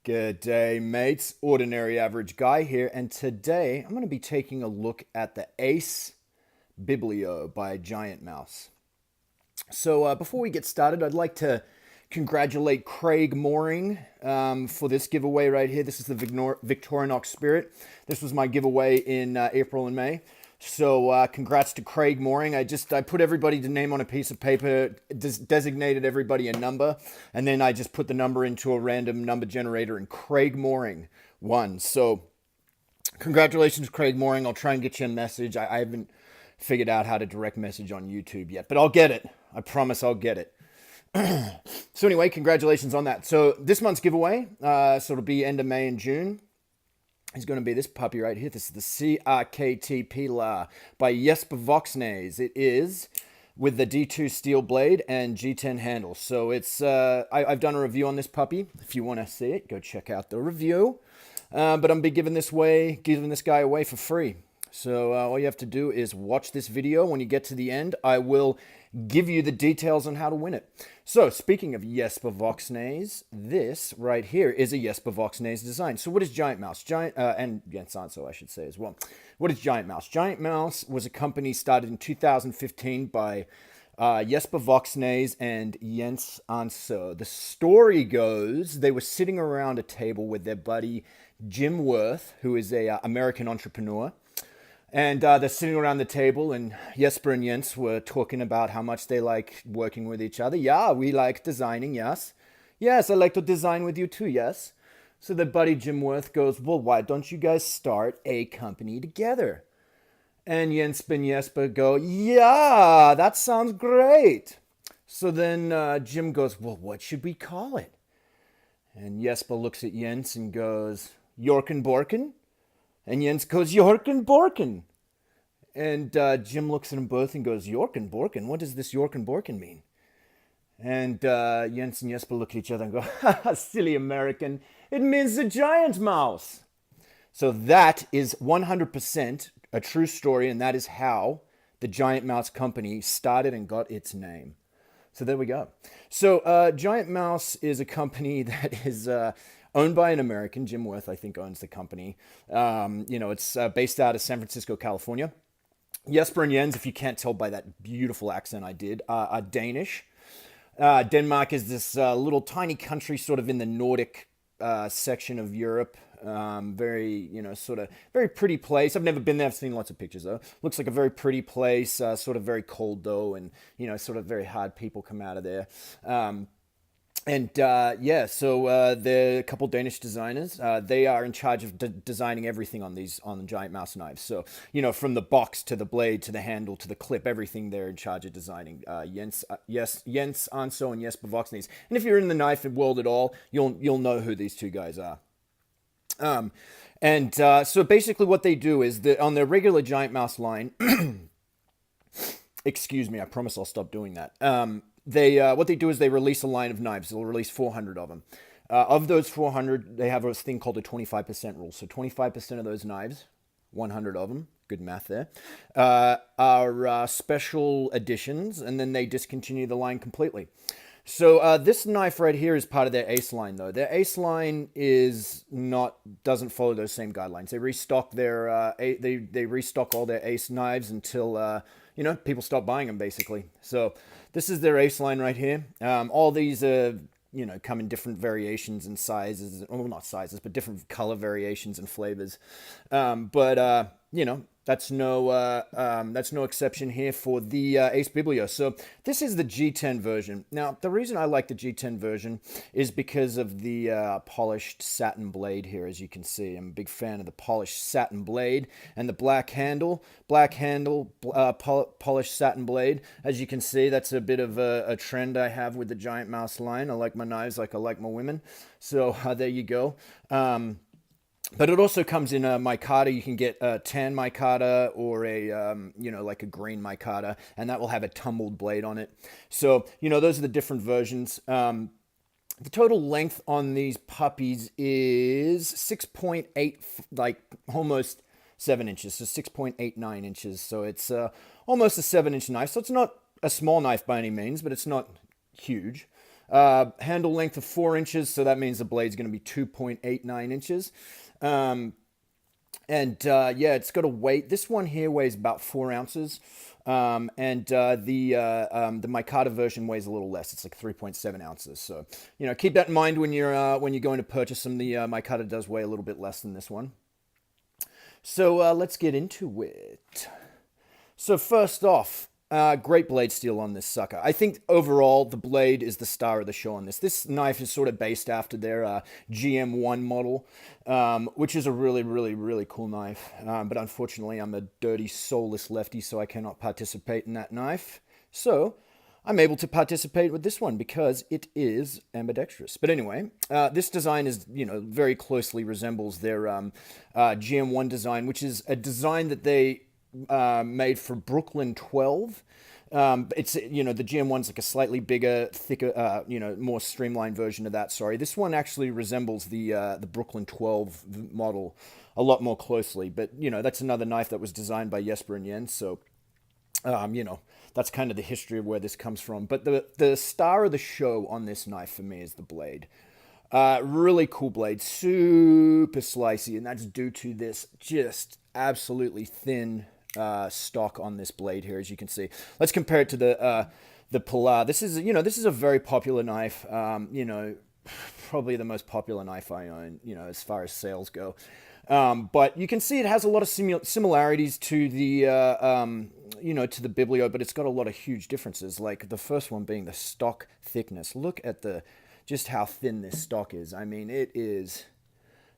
Good day, mates. Ordinary Average Guy here, and today I'm going to be taking a look at the Ace Biblio by GiantMouse. So before we get started, I'd like to congratulate Craig Mooring for this giveaway right here. This is the Victorinox Spirit. This was my giveaway in April and May. So congrats to Craig Mooring. I put everybody's name on a piece of paper, designated everybody a number, and then I just put the number into a random number generator, and Craig Mooring won. So congratulations, Craig Mooring. I'll try and get you a message. I haven't figured out how to direct message on YouTube yet, but I'll get it. I promise I'll get it. So anyway, congratulations on that. So this month's giveaway, so it'll be end of May and June, is going to be this puppy right here. This is the CRKT Pilar by Jesper Voxnaes. It is with the D2 steel blade and G10 handle. So it's I've done a review on this puppy. If you want to see it, go check out the review. But I'm be giving this guy away for free. So all you have to do is watch this video. When you get to the end, I will give you the details on how to win it. So speaking of Jesper Voxnaes, this right here is a Jesper Voxnaes design. So what is GiantMouse? And Anso, I should say as well. What is GiantMouse? GiantMouse was a company started in 2015 by Jesper Voxnaes and Jens Anso. The story goes they were sitting around a table with their buddy Jim Worth, who is a American entrepreneur. And they're sitting around the table, and Jesper and Jens were talking about how much they like working with each other. Yeah, we like designing, yes. Yes, I like to design with you too, yes. So their buddy Jim Worth goes, well, why don't you guys start a company together? And Jens and Jesper go, yeah, that sounds great. So then Jim goes, well, what should we call it? And Jesper looks at Jens and goes, York and Borken? And Jens goes, York and Borken. And Jim looks at them both and goes, York and Borken? What does this York and Borken mean? And Jens and Jesper look at each other and go, ha, silly American. It means the giant mouse. So that is 100% a true story, and that is how the GiantMouse company started and got its name. So there we go. So GiantMouse is a company that is owned by an American. Jim Worth, I think, owns the company. It's based out of San Francisco, California. Jesper and Jens, if you can't tell by that beautiful accent I did, are Danish. Denmark is this little tiny country sort of in the Nordic section of Europe. Very pretty place. I've never been there. I've seen lots of pictures though. Looks like a very pretty place, sort of very cold though, and sort of very hard people come out of there. So they're a couple Danish designers. They are in charge of designing everything on the GiantMouse knives. So, from the box to the blade to the handle to the clip, everything they're in charge of designing. Jens Anso and Jesper Voxnaes. And if you're in the knife world at all, you'll know who these two guys are. So basically what they do is that on their regular GiantMouse line, excuse me, I promise I'll stop doing that. What they do is they release a line of knives. They'll release 400 of them. Of those 400, they have a thing called a 25% rule. So 25% of those knives, 100 of them, good math there, are special editions, and then they discontinue the line completely. So this knife right here is part of their Ace line, though. Their Ace line doesn't follow those same guidelines. They restock they restock all their Ace knives until people stop buying them, basically. So this is their Ace line right here. All these come in different variations and sizes. Well, not sizes, but different color variations and flavors. That's no exception here for the Ace Biblio. So this is the G10 version. Now, the reason I like the G10 version is because of the polished satin blade here, as you can see. I'm a big fan of the polished satin blade and the black handle, polished satin blade. As you can see, that's a bit of a trend I have with the GiantMouse line. I like my knives like I like my women. So there you go. But it also comes in a micarta. You can get a tan micarta or like a green micarta, and that will have a tumbled blade on it. So, those are the different versions. The total length on these puppies is 6.8, like almost 7 inches, so 6.89 inches. So it's almost a 7-inch knife. So it's not a small knife by any means, but it's not huge. Handle length of 4 inches, so that means the blade's going to be 2.89 inches. Yeah, it's got a weight. This one here weighs about 4 ounces. The micarta version weighs a little less. It's like 3.7 ounces. So, keep that in mind when you're going to purchase them. The micarta does weigh a little bit less than this one. So let's get into it. So first off, great blade steel on this sucker. I think overall the blade is the star of the show on this. This knife is sort of based after their GM1 model, which is a really, really, really cool knife. But unfortunately, I'm a dirty, soulless lefty, so I cannot participate in that knife. So I'm able to participate with this one because it is ambidextrous. But anyway, this design is, very closely resembles their GM1 design, which is a design that they made for Brooklyn 12. It's, the GM1's like a slightly bigger, thicker, more streamlined version of that. Sorry, this one actually resembles the Brooklyn 12 model a lot more closely. But, that's another knife that was designed by Jesper and Jens. So, that's kind of the history of where this comes from. But the star of the show on this knife for me is the blade. Really cool blade, super slicey, and that's due to this just absolutely thin stock on this blade here, as you can see. Let's compare it to the Pilar. This is a very popular knife. Probably the most popular knife I own, as far as sales go. But you can see it has a lot of similarities to the to the Biblio, but it's got a lot of huge differences. Like the first one being the stock thickness. Look at just how thin this stock is. I mean, it is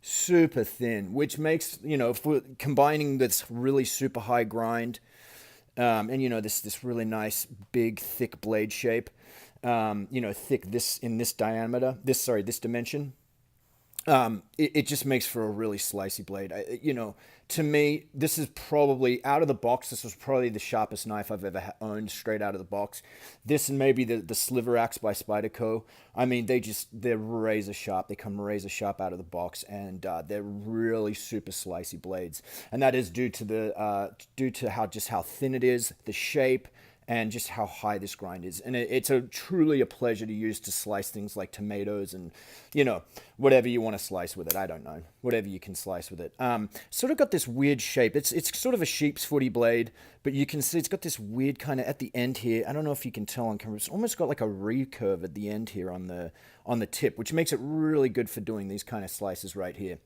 super thin, which makes, if we're combining this really super high grind, and this really nice big thick blade shape, thick in this diameter, this dimension, it just makes for a really slicey blade. To me, this is probably, out of the box, this was probably the sharpest knife I've ever owned straight out of the box. This and maybe the Sliver Axe by Spyderco. I mean, they're razor sharp. They come razor sharp out of the box, and they're really super slicey blades. And that is due to how thin it is, the shape, and just how high this grind is. And it's truly a pleasure to use to slice things like tomatoes and, whatever you want to slice with it. I don't know. Whatever you can slice with it. Sort of got this weird shape. It's sort of a sheep's footy blade, but you can see it's got this weird kind of at the end here. I don't know if you can tell on camera. It's almost got like a recurve at the end here on the tip, which makes it really good for doing these kind of slices right here.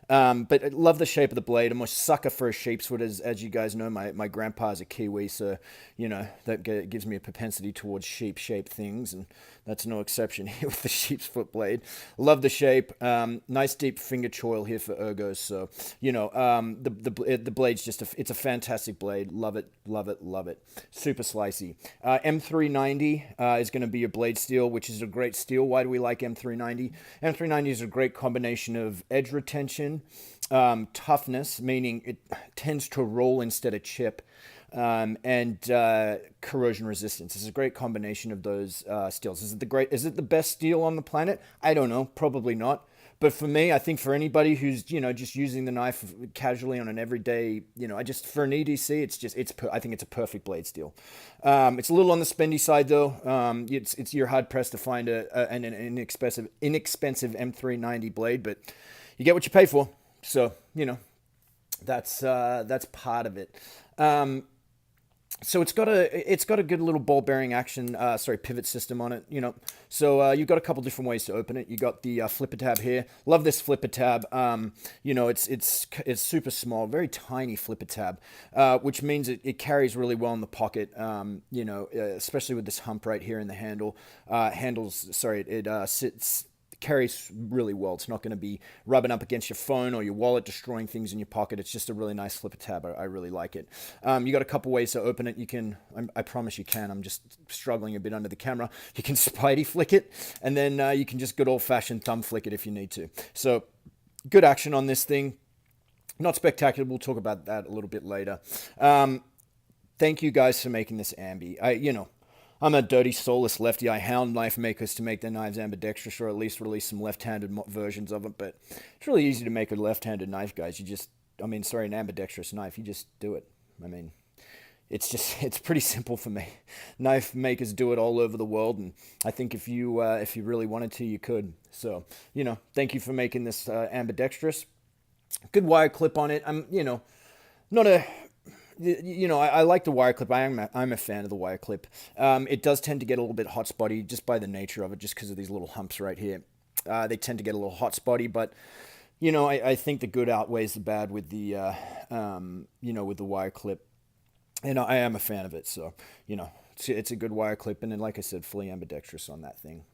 But I love the shape of the blade. I'm a sucker for a sheep's foot, as you guys know. My grandpa's a Kiwi, so, that gives me a propensity towards sheep-shaped things, and that's no exception here with the sheep's foot blade. Love the shape. Nice deep finger choil here for ergos, so, the blade's it's a fantastic blade. Love it, love it, love it. Super slicey. M390 is going to be your blade steel, which is a great steel. Why do we like M390? M390 is a great combination of edge retention, toughness, meaning it tends to roll instead of chip, and corrosion resistance. It's a great combination of those steels. Is it the best steel on the planet? I don't know, probably not. But for me, I think for anybody who's, just using the knife casually on an everyday, for an EDC, I think it's a perfect blade steel. It's a little on the spendy side though. You're hard pressed to find an inexpensive M390 blade, but you get what you pay for. So, that's part of it. So it's got a good little ball bearing action, pivot system on it, So you've got a couple different ways to open it. You got the flipper tab here. Love this flipper tab. It's super small, very tiny flipper tab, which means it carries really well in the pocket. Especially with this hump right here in the handle. Carries really well. It's not going to be rubbing up against your phone or your wallet, destroying things in your pocket. It's just a really nice flipper tab. I really like it. You got a couple ways to open it. You can, I promise you can. I'm just struggling a bit under the camera. You can Spidey flick it, and then you can just good old-fashioned thumb flick it if you need to. So good action on this thing. Not spectacular. We'll talk about that a little bit later. Thank you guys for making this ambi. I'm a dirty, soulless lefty. I hound knife makers to make their knives ambidextrous, or at least release some left-handed versions of it. But it's really easy to make a left-handed knife, guys. An ambidextrous knife. You just do it. it's pretty simple for me. Knife makers do it all over the world, and I think if you really wanted to, you could. So, thank you for making this ambidextrous. Good wire clip on it. I'm, not a, I like the wire clip. I'm a fan of the wire clip. It does tend to get a little bit hot spotty just by the nature of it, just because of these little humps right here. They tend to get a little hot spotty, but I think the good outweighs the bad with the, with the wire clip. And I am a fan of it, so, it's a good wire clip, and then, like I said, fully ambidextrous on that thing.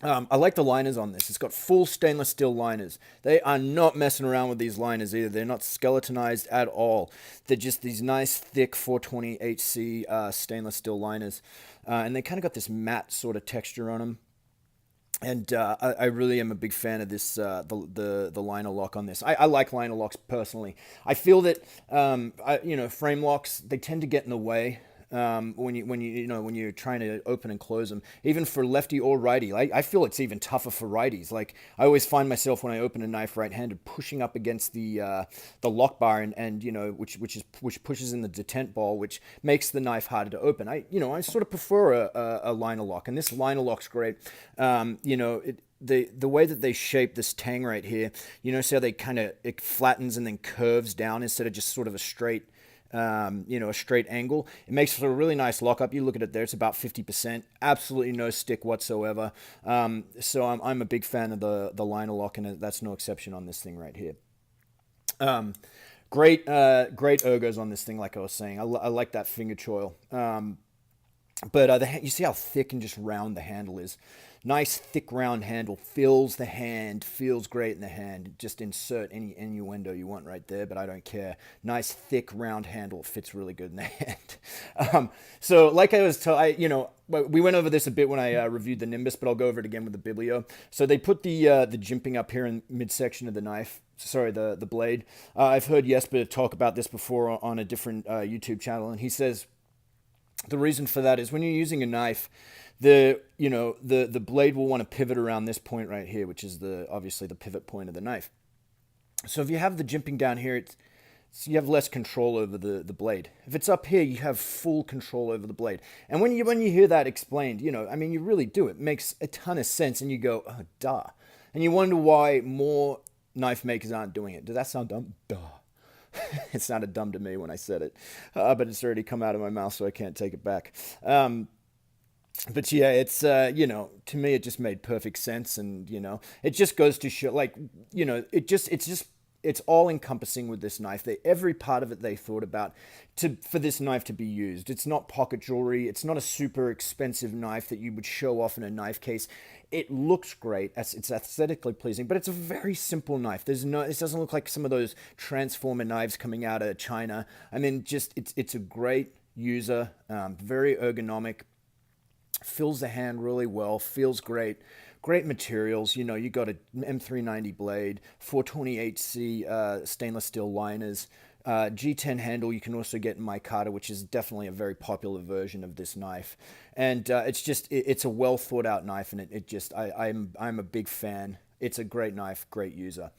I like the liners on this. It's got full stainless steel liners. They are not messing around with these liners either. They're not skeletonized at all. They're just these nice, thick 420 HC stainless steel liners. And they kind of got this matte sort of texture on them. And I really am a big fan of this, the liner lock on this. I like liner locks personally. I feel that frame locks, they tend to get in the way when you're trying to open and close them, even for lefty or righty. I feel it's even tougher for righties. Like, I always find myself when I open a knife right-handed pushing up against the lock bar and which pushes in the detent ball, which makes the knife harder to open. I sort of prefer a liner lock, and this liner lock's great. The way that they shape this tang right here, see how they it flattens and then curves down instead of just sort of a straight angle. It makes for a really nice lockup. You look at it there, it's about 50%. Absolutely no stick whatsoever. So I'm a big fan of the liner lock, and that's no exception on this thing right here. Great ergos on this thing, like I was saying. I like that finger choil. But you see how thick and just round the handle is. Nice, thick, round handle. Fills the hand. Feels great in the hand. Just insert any innuendo you want right there, but I don't care. Nice, thick, round handle. Fits really good in the hand. So, like I was we went over this a bit when I reviewed the Nimbus, but I'll go over it again with the Biblio. So they put the jimping up here in midsection of the knife. Sorry, the blade. I've heard Jesper talk about this before on a different YouTube channel, and he says the reason for that is when you're using a knife, the blade will want to pivot around this point right here, which is obviously the pivot point of the knife. So if you have the jimping down here, you have less control over the blade. If it's up here, you have full control over the blade. And when you hear that explained, you really do. It makes a ton of sense, and you go, oh, duh. And you wonder why more knife makers aren't doing it. Does that sound dumb? Duh. It sounded dumb to me when I said it, but it's already come out of my mouth, so I can't take it back. But yeah, it's, to me, it just made perfect sense. And, it just goes to show, it's all encompassing with this knife. Every part of it they thought about for this knife to be used. It's not pocket jewelry. It's not a super expensive knife that you would show off in a knife case. It looks great. It's aesthetically pleasing, but it's a very simple knife. It doesn't look like some of those transformer knives coming out of China. It's a great user, very ergonomic, fills the hand really well, feels great. Great materials. You got a M390 blade, 420HC stainless steel liners, G10 handle. You can also get in micarta, which is definitely a very popular version of this knife. And it's a well thought out knife, and I'm a big fan. It's a great knife, great user.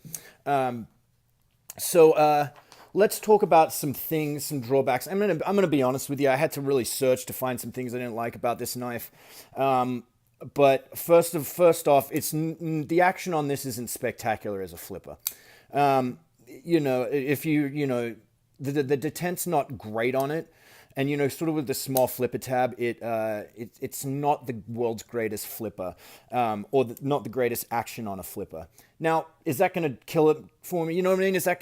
So let's talk about some things, some drawbacks. I'm gonna be honest with you. I had to really search to find some things I didn't like about this knife. But first off, the action on this isn't spectacular as a flipper. If the detent's not great on it, and sort of with the small flipper tab, it's not the world's greatest flipper, or not the greatest action on a flipper. Now, is that going to kill it for me? You know what I mean? Is that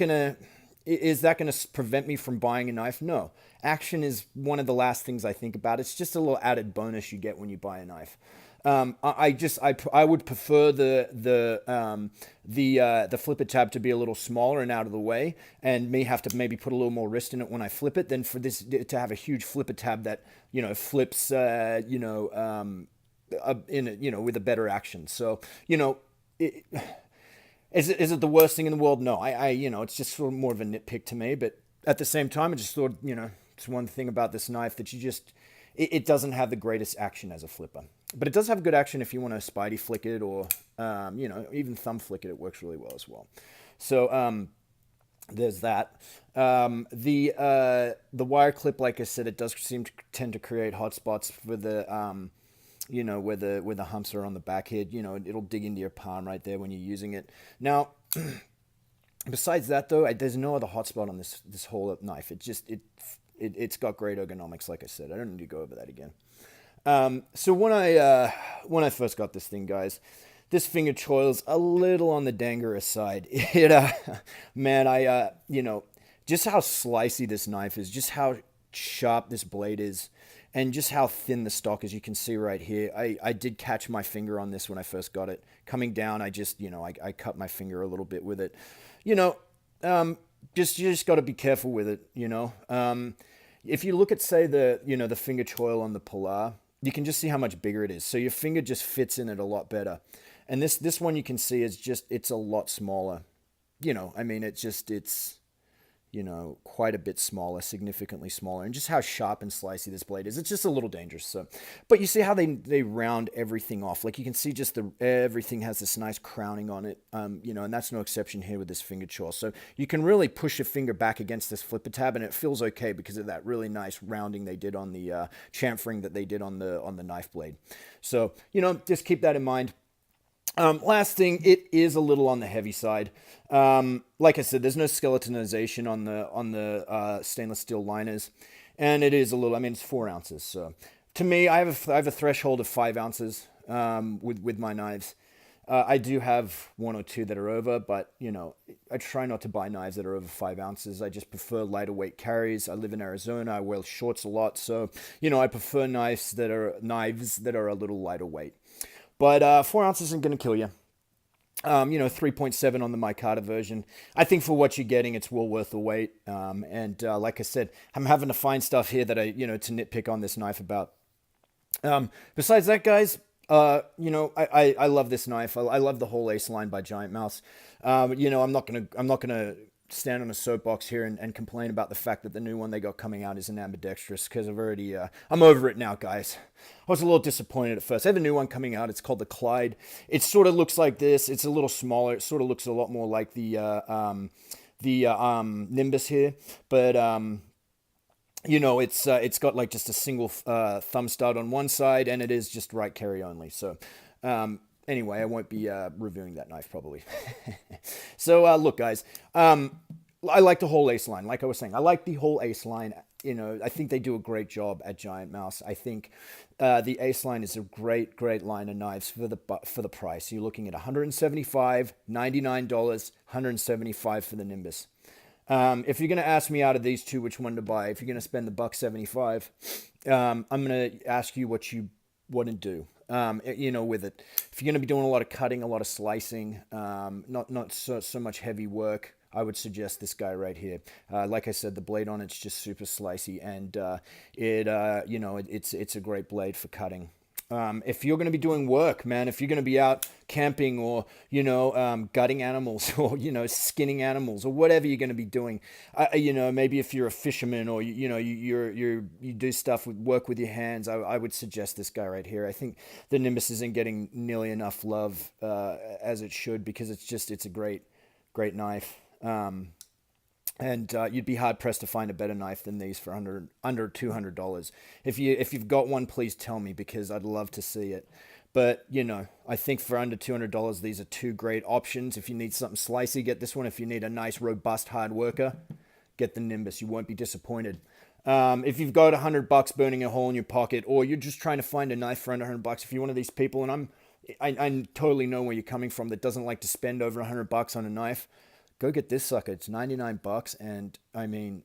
going to prevent me from buying a knife? No. Action is one of the last things I think about. It's just a little added bonus you get when you buy a knife. I would prefer the flipper tab to be a little smaller and out of the way, and me have to maybe put a little more wrist in it when I flip it, than for this to have a huge flipper tab that flips with a better action. So is it the worst thing in the world? No, it's just sort of more of a nitpick to me, but at the same time, I just thought it's one thing about this knife that it doesn't have the greatest action as a flipper. But it does have good action if you want to spidey flick it, or even thumb flick it. It works really well as well. So there's that. The wire clip, like I said, it does seem to tend to create hotspots for the where the humps are on the back here. It'll dig into your palm right there when you're using it. Now, besides that though, there's no other hotspot on this whole knife. It's got great ergonomics, like I said. I don't need to go over that again. So when I first got this thing, guys, this finger choil's a little on the dangerous side. Man, just how slicey this knife is, just how sharp this blade is, and just how thin the stock is. You can see right here. I did catch my finger on this when I first got it. Coming down, I cut my finger a little bit with it. You know, you just got to be careful with it. If you look at, say, the finger choil on the Pilar, you can just see how much bigger it is. So your finger just fits in it a lot better. And this one you can see it's a lot smaller. It's quite a bit smaller, significantly smaller, and just how sharp and slicey this blade is. It's just a little dangerous. So, but you see how they round everything off. Like you can see just everything has this nice crowning on it. And that's no exception here with this finger choil. So you can really push your finger back against this flipper tab, and it feels okay because of that really nice rounding they did on the chamfering that they did on the knife blade. So just keep that in mind. Last thing, it is a little on the heavy side. Like I said, there's no skeletonization on the stainless steel liners, and it is a little. I mean, it's 4 ounces. So to me, I have a threshold of 5 ounces with my knives. I do have 1 or 2 that are over, but I try not to buy knives that are over 5 ounces. I just prefer lighter weight carries. I live in Arizona. I wear shorts a lot, so I prefer knives that are a little lighter weight. But 4 ounces isn't going to kill you. 3.7 on the micarta version. I think for what you're getting, it's well worth the wait. Like I said, I'm having to find stuff here that to nitpick on this knife about. Besides that, guys, I love this knife. I love the whole ace line by GiantMouse. I'm not gonna stand on a soapbox here and complain about the fact that the new one they got coming out is an ambidextrous, because I'm over it now, guys. I was a little disappointed at first. I have a new one coming out. It's called the Clyde. It sort of looks like this. It's a little smaller. It sort of looks a lot more like the Nimbus here, but it's got like just a single thumb stud on one side, and it is just right carry only. So anyway, I won't be reviewing that knife probably. So look, guys, I like the whole ace line. Like I was saying, I like the whole ace line. I think they do a great job at GiantMouse. I think the ace line is a great line of knives for the price. You're looking at $175, $99, $175 for the Nimbus. If you're going to ask me out of these two which one to buy, if you're going to spend the $175, I'm going to ask you what you want to do. With it, if you're going to be doing a lot of cutting, a lot of slicing, not so much heavy work, I would suggest this guy right here. Like I said, the blade on it's just super slicey, and it's a great blade for cutting. If you're going to be doing work, man, if you're going to be out camping or, gutting animals or, skinning animals or whatever you're going to be doing, maybe if you're a fisherman or, you do stuff with work with your hands, I would suggest this guy right here. I think the Nimbus isn't getting nearly enough love as it should, because it's a great knife. And you'd be hard pressed to find a better knife than these for under $200. If you've got one, please tell me, because I'd love to see it. But I think for under $200, these are 2 great options. If you need something slicey, get this one. If you need a nice, robust, hard worker, get the Nimbus. You won't be disappointed. If you've got $100 burning a hole in your pocket, or you're just trying to find a knife for under $100, if you're one of these people, and I totally know where you're coming from, that doesn't like to spend over $100 on a knife, go get this sucker. It's $99, and I mean,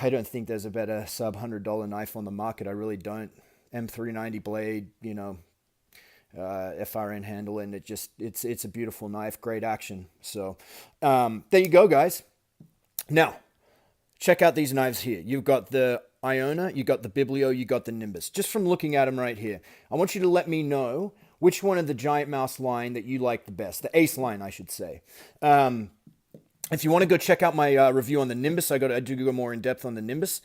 I don't think there's a better sub $100 knife on the market. I really don't. M390 blade, FRN handle, and it's a beautiful knife, great action. So there you go, guys. Now, check out these knives here. You've got the Iona, you got the Biblio, you got the Nimbus. Just from looking at them right here, I want you to let me know which one of the GiantMouse line that you like the best. The Ace line, I should say. If you want to go check out my review on the Nimbus, I do go more in depth on the Nimbus.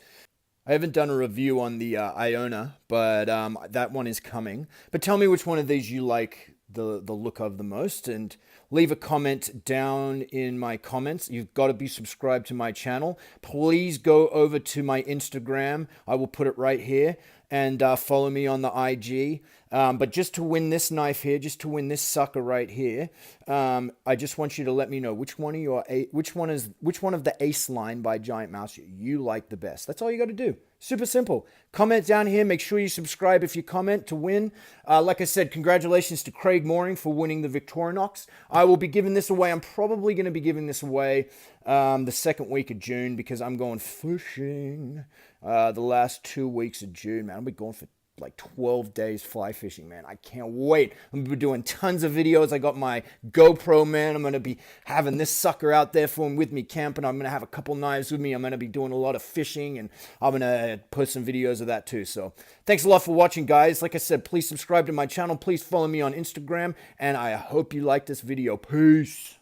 I haven't done a review on the Iona, but that one is coming. But tell me which one of these you like the look of the most. And leave a comment down in my comments. You've got to be subscribed to my channel. Please go over to my Instagram. I will put it right here. And follow me on the IG. But just to win this knife here, just to win this sucker right here, I just want you to let me know which one of the Ace line by GiantMouse you like the best. That's all you got to do. Super simple. Comment down here. Make sure you subscribe if you comment to win. Like I said, congratulations to Craig Mooring for winning the Victorinox. I will be giving this away. I'm probably going to be giving this away the second week of June because I'm going fishing the last 2 weeks of June, man. I'll be going for like 12 days fly fishing, man. I can't wait. I'm going to be doing tons of videos. I got my GoPro, man. I'm going to be having this sucker out there with me camping. I'm going to have a couple knives with me. I'm going to be doing a lot of fishing, and I'm going to post some videos of that too. So thanks a lot for watching, guys. Like I said, please subscribe to my channel. Please follow me on Instagram, and I hope you like this video. Peace.